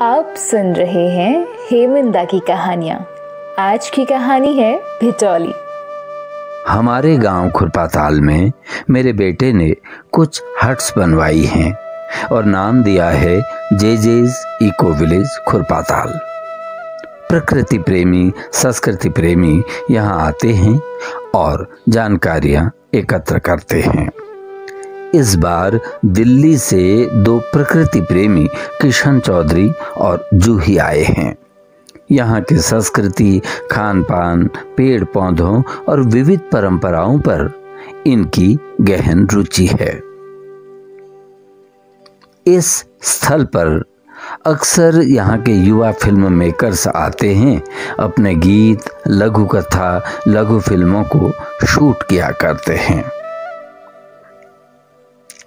आप सुन रहे हैं हेमंदा की कहानियाँ। आज की कहानी है भिटौली। हमारे गांव खुरपाताल में मेरे बेटे ने कुछ हट्स बनवाई हैं और नाम दिया है जेजेस इको विलेज खुरपाताल। प्रकृति प्रेमी, संस्कृति प्रेमी यहाँ आते हैं और जानकारियाँ एकत्र करते हैं। इस बार दिल्ली से दो प्रकृति प्रेमी किशन चौधरी और जूही आए हैं। यहाँ की संस्कृति, खान पान, पेड़ पौधों और विविध परंपराओं पर इनकी गहन रुचि है। इस स्थल पर अक्सर यहाँ के युवा फिल्म मेकर्स आते हैं, अपने गीत, लघु कथा, लघु फिल्मों को शूट किया करते हैं।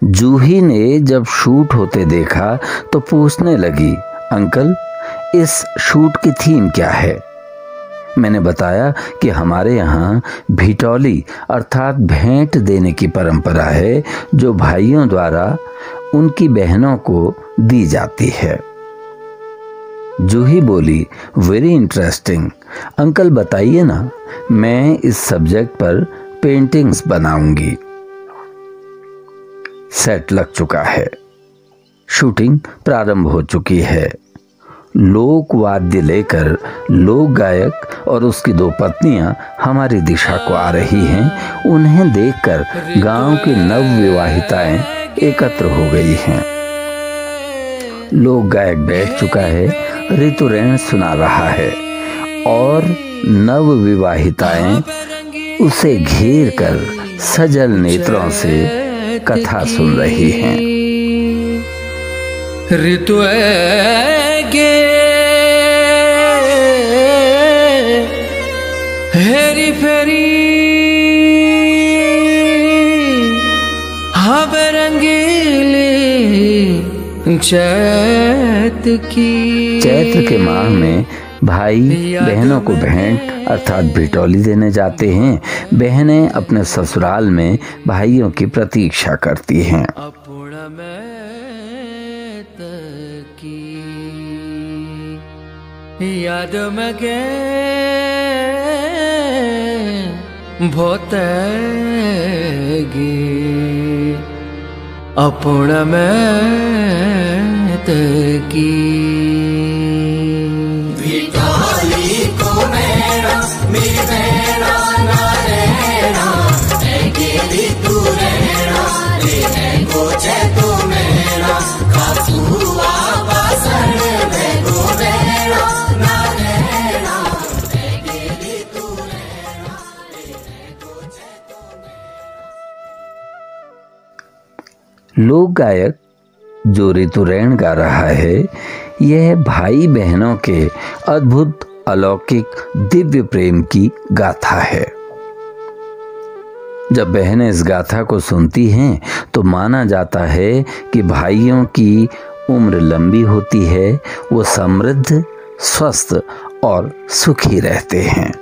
जूही ने जब शूट होते देखा तो पूछने लगी, अंकल इस शूट की थीम क्या है? मैंने बताया कि हमारे यहाँ भिटौली अर्थात भेंट देने की परंपरा है जो भाइयों द्वारा उनकी बहनों को दी जाती है। जूही बोली, वेरी इंटरेस्टिंग अंकल, बताइए ना, मैं इस सब्जेक्ट पर पेंटिंग्स बनाऊंगी। सेट लग चुका है, शूटिंग प्रारंभ हो चुकी है। लोक वाद्य लेकर लोक गायक और उसकी दो पत्नियां हमारी दिशा को आ रही हैं। उन्हें देखकर गांव की नवविवाहिताएं एकत्र हो गई हैं। लोक गायक बैठ चुका है, ऋतुरैन सुना रहा है और नवविवाहिताएं उसे घेर कर सजल नेत्रों से कथा सुन रही हैं। ऋतु गे हेरी फेरी हब रंगीली चैत्र के माह में भाई बहनों को भेंट अर्थात भिटौली देने जाते हैं। बहनें अपने ससुराल में भाइयों की प्रतीक्षा करती हैं। याद मगे भोतगी अपूर्ण में तकी भिटौली को मेरा मेरी बहना ना रहना गिरी तू रहना रे गोचे तू मेरा काफुआ बासर में गो मेरा ना रहना गिरी तू रहना रे गोचे तू मेरा। लोक गायक जो ऋतुरैन गा रहा है, यह भाई बहनों के अद्भुत अलौकिक दिव्य प्रेम की गाथा है। जब बहनें इस गाथा को सुनती हैं तो माना जाता है कि भाइयों की उम्र लंबी होती है, वो समृद्ध, स्वस्थ और सुखी रहते हैं।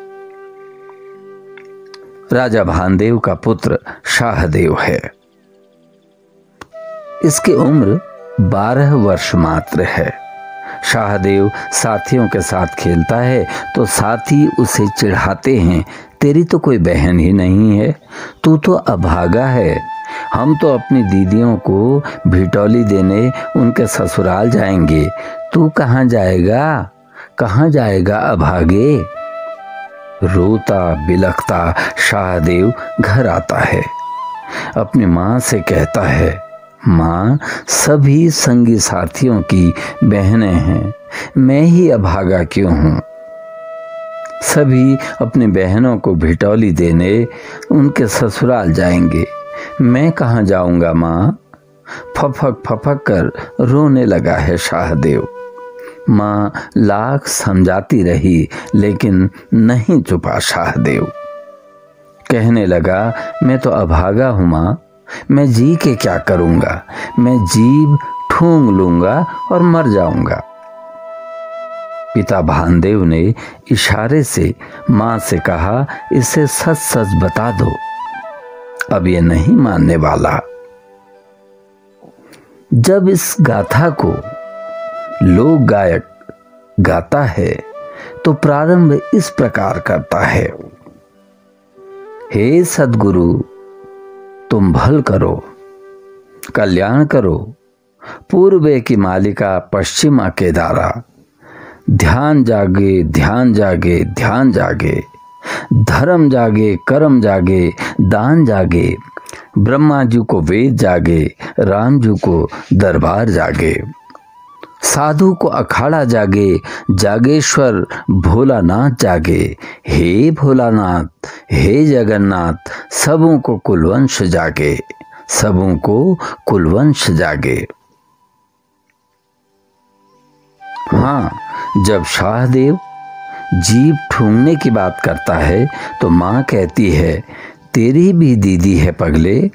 राजा भानदेव का पुत्र शाहदेव है। इसकी उम्र 12 वर्ष मात्र है। शाहदेव साथियों के साथ खेलता है तो साथी उसे चिढ़ाते हैं, तेरी तो कोई बहन ही नहीं है, तू तो अभागा है। हम तो अपनी दीदियों को भिटौली देने उनके ससुराल जाएंगे, तू कहाँ जाएगा, कहाँ जाएगा अभागे। रोता बिलखता शाहदेव घर आता है। अपनी माँ से कहता है, माँ सभी संगी साथियों की बहनें हैं, मैं ही अभागा क्यों हूँ। सभी अपनी बहनों को भिटौली देने उनके ससुराल जाएंगे, मैं कहाँ जाऊंगा माँ। फफक फफक कर रोने लगा है शाहदेव। माँ लाख समझाती रही लेकिन नहीं चुपा शाहदेव। कहने लगा, मैं तो अभागा हूँ माँ, मैं जी के क्या करूंगा, मैं जीभ ठूंग लूंगा और मर जाऊंगा। पिता भानदेव ने इशारे से मां से कहा, इसे सच सच बता दो। अब ये नहीं मानने वाला। जब इस गाथा को लोक गायक गाता है तो प्रारंभ इस प्रकार करता है। हे सद्गुरु, तुम भल करो, कल्याण करो, पूर्वे की मालिका पश्चिमा के दारा। ध्यान जागे, ध्यान जागे, ध्यान जागे, धर्म जागे, कर्म जागे, दान जागे। ब्रह्मा जी को वेद जागे, राम जी को दरबार जागे। साधु को अखाड़ा जागे, जागेश्वर भोलानाथ जागे। हे भोलानाथ, हे जगन्नाथ, सबों को कुलवंश जागे, सबों को कुलवंश जागे। हाँ, जब शाहदेव जीभ ठूंगने की बात करता है तो माँ कहती है, तेरी भी दीदी है पगले।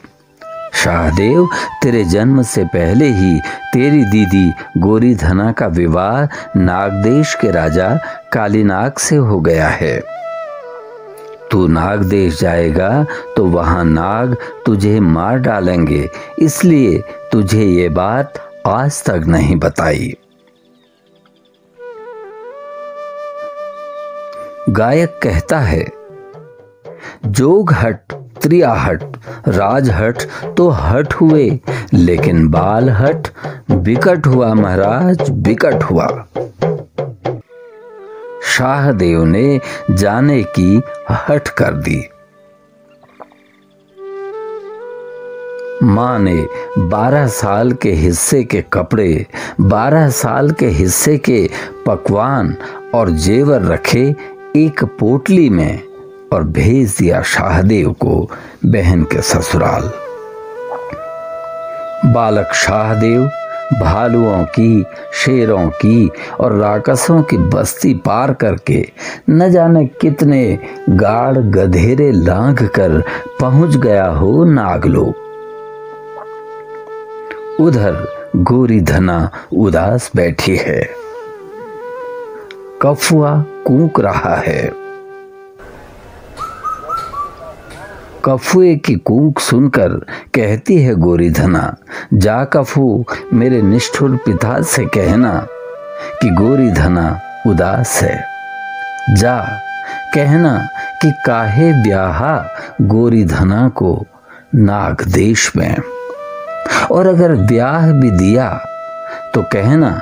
शाहदेव, तेरे जन्म से पहले ही तेरी दीदी गोरीधना का विवाह नागदेश के राजा कालीनाग से हो गया है। तू नागदेश जाएगा तो वहां नाग तुझे मार डालेंगे, इसलिए तुझे ये बात आज तक नहीं बताई। गायक कहता है, जोग हट, त्रिया हट, राज हट तो हट हुए, लेकिन बाल हट बिकट हुआ महाराज, बिकट हुआ। शाहदेव ने जाने की हट कर दी। माँ ने 12 साल के हिस्से के कपड़े, 12 साल के हिस्से के पकवान और जेवर रखे एक पोटली में और भेज दिया शाहदेव को बहन के ससुराल। बालक शाहदेव भालुओं की, शेरों की और राक्षसों की बस्ती पार करके न जाने कितने गाढ़ गधेरे लांघ कर पहुंच गया हो नागलोक। उधर गोरीधना उदास बैठी है, कफुआ कूक रहा है। कफुए की कूक सुनकर कहती है गोरीधना, जा कफू, मेरे निष्ठुर पिता से कहना कि गोरीधना उदास है। जा कहना कि काहे ब्याहा गोरीधना को नागदेश में, और अगर ब्याह भी दिया तो कहना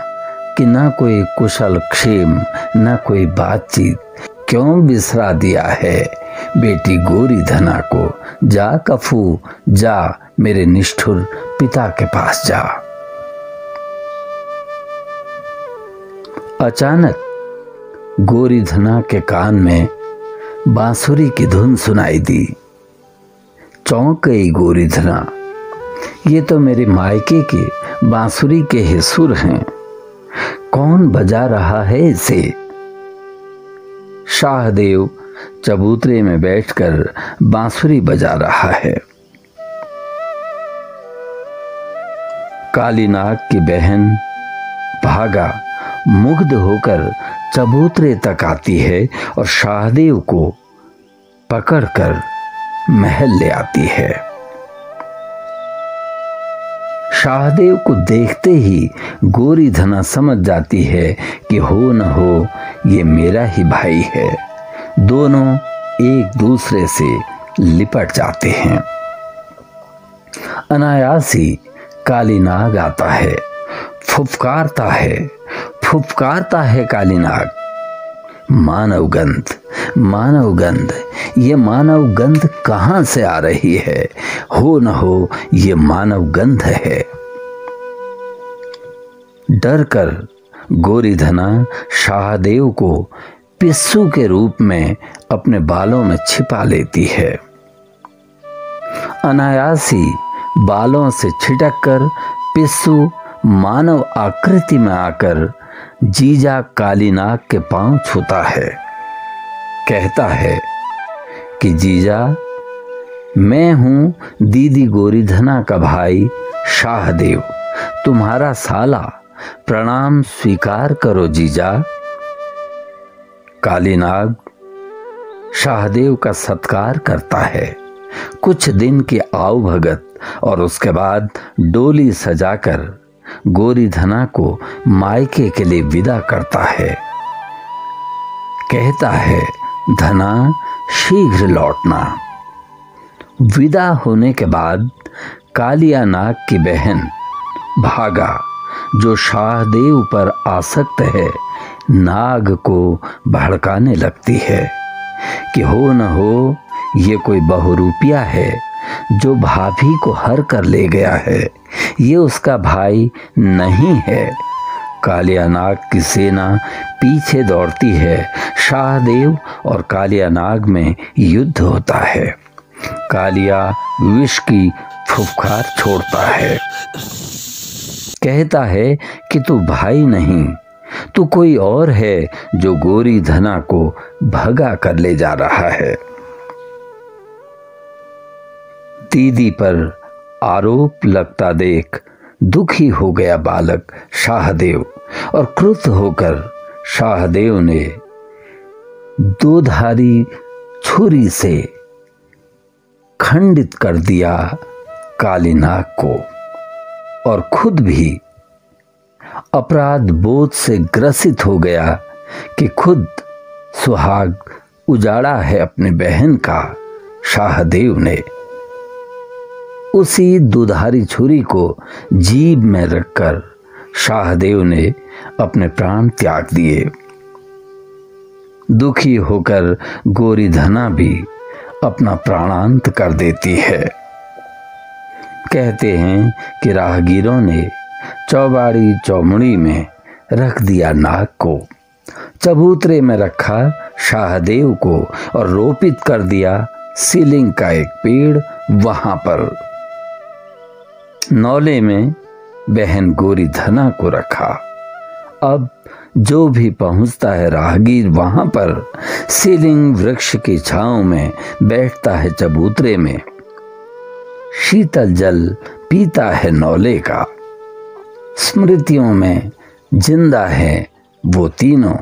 कि ना कोई कुशल क्षेम, ना कोई बातचीत, क्यों बिसरा दिया है बेटी गोरीधना को। जा कफू, जा मेरे निष्ठुर पिता के पास जा। अचानक गोरीधना के कान में बांसुरी की धुन सुनाई दी। चौंक गई गोरीधना, ये तो मेरे मायके के बांसुरी के ही सुर हैं, कौन बजा रहा है इसे। शाहदेव चबूतरे में बैठकर बांसुरी बजा रहा है। कालीनाग की बहन भागा मुग्ध होकर चबूतरे तक आती है और शाहदेव को पकड़कर महल ले आती है। शाहदेव को देखते ही गोरीधना समझ जाती है कि हो न हो ये मेरा ही भाई है। दोनों एक दूसरे से लिपट जाते हैं। अनायास ही कालीनाग आता है, फुफकारता है कालीनाग। मानव गंध, मानव गंध, ये मानव गंध कहाँ से आ रही है। हो न हो ये मानव गंध है। डर कर गोरीधना शाहदेव को पिस्सू के रूप में अपने बालों में छिपा लेती है। अनायासी बालों से छिटक कर पिस्सू मानव आकृति में आकर जीजा कालीनाग के पांव छूता है। कहता है कि जीजा, मैं हूं दीदी गोरीधना का भाई शाहदेव, तुम्हारा साला, प्रणाम स्वीकार करो जीजा। कालीनाग शाहदेव का सत्कार करता है। कुछ दिन की आओ भगत और उसके बाद डोली सजाकर गोरी धना को मायके के लिए विदा करता है। कहता है, धना शीघ्र लौटना। विदा होने के बाद कालिया नाग की बहन भागा, जो शाहदेव पर आसक्त है, नाग को भड़काने लगती है कि हो न हो ये कोई बहुरूपिया है जो भाभी को हर कर ले गया है, ये उसका भाई नहीं है। कालिया नाग की सेना पीछे दौड़ती है। शाहदेव और कालिया नाग में युद्ध होता है। कालिया विष की फुफकार छोड़ता है, कहता है कि तू भाई नहीं, तू कोई और है जो गोरी धना को भगा कर ले जा रहा है। दीदी पर आरोप लगता देख दुखी हो गया बालक शाहदेव, और क्रुद्ध होकर शाहदेव ने दोधारी छुरी से खंडित कर दिया काली नाग को, और खुद भी अपराध बोध से ग्रसित हो गया कि खुद सुहाग उजाड़ा है अपनी बहन का। शाहदेव ने उसी दुधारी छुरी को जीभ में रखकर शाहदेव ने अपने प्राण त्याग दिए। दुखी होकर गोरी धना भी अपना प्राणांत कर देती है। कहते हैं कि राहगीरों ने चौबाड़ी चौमुड़ी में रख दिया नाग को, चबूतरे में रखा शाहदेव को और रोपित कर दिया सीलिंग का एक पेड़ वहां पर। नौले में बहन गोरी धना को रखा। अब जो भी पहुंचता है राहगीर वहां पर सीलिंग वृक्ष की छांव में बैठता है, चबूतरे में शीतल जल पीता है नौले का। स्मृतियों में जिंदा है वो तीनों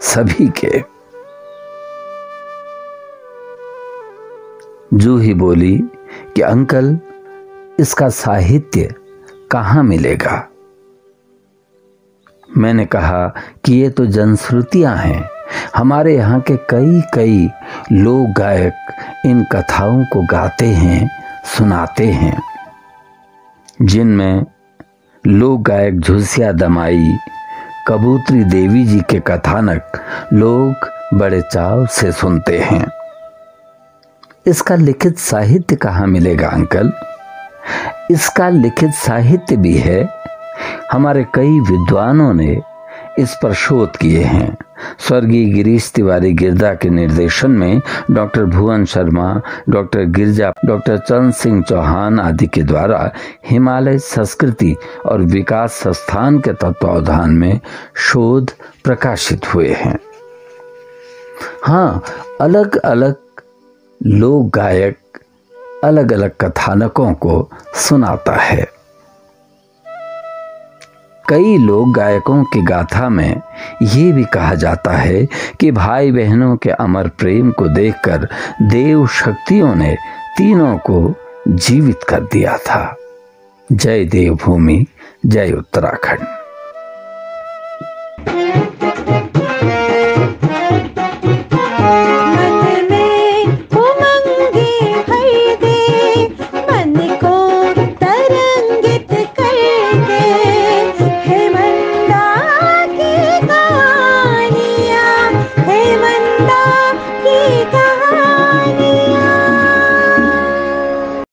सभी के। जूही बोली कि अंकल, इसका साहित्य कहाँ मिलेगा? मैंने कहा कि ये तो जनश्रुतियां हैं। हमारे यहाँ के कई कई लोक गायक इन कथाओं को गाते हैं, सुनाते हैं, जिनमें लोक गायक झुसिया दमाई, कबूतरी देवी जी के कथानक लोग बड़े चाव से सुनते हैं। इसका लिखित साहित्य कहाँ मिलेगा अंकल? इसका लिखित साहित्य भी है। हमारे कई विद्वानों ने इस पर शोध किए हैं। स्वर्गीय गिरीश तिवारी गिरदा के निर्देशन में डॉक्टर भुवन शर्मा, डॉक्टर गिरजा, डॉक्टर चंद सिंह चौहान आदि के द्वारा हिमालय संस्कृति और विकास संस्थान के तत्वावधान में शोध प्रकाशित हुए हैं। हाँ, अलग अलग लोक गायक अलग अलग कथानकों को सुनाता है। कई लोक गायकों की गाथा में ये भी कहा जाता है कि भाई बहनों के अमर प्रेम को देखकर देव शक्तियों ने तीनों को जीवित कर दिया था। जय देवभूमि, जय उत्तराखंड। की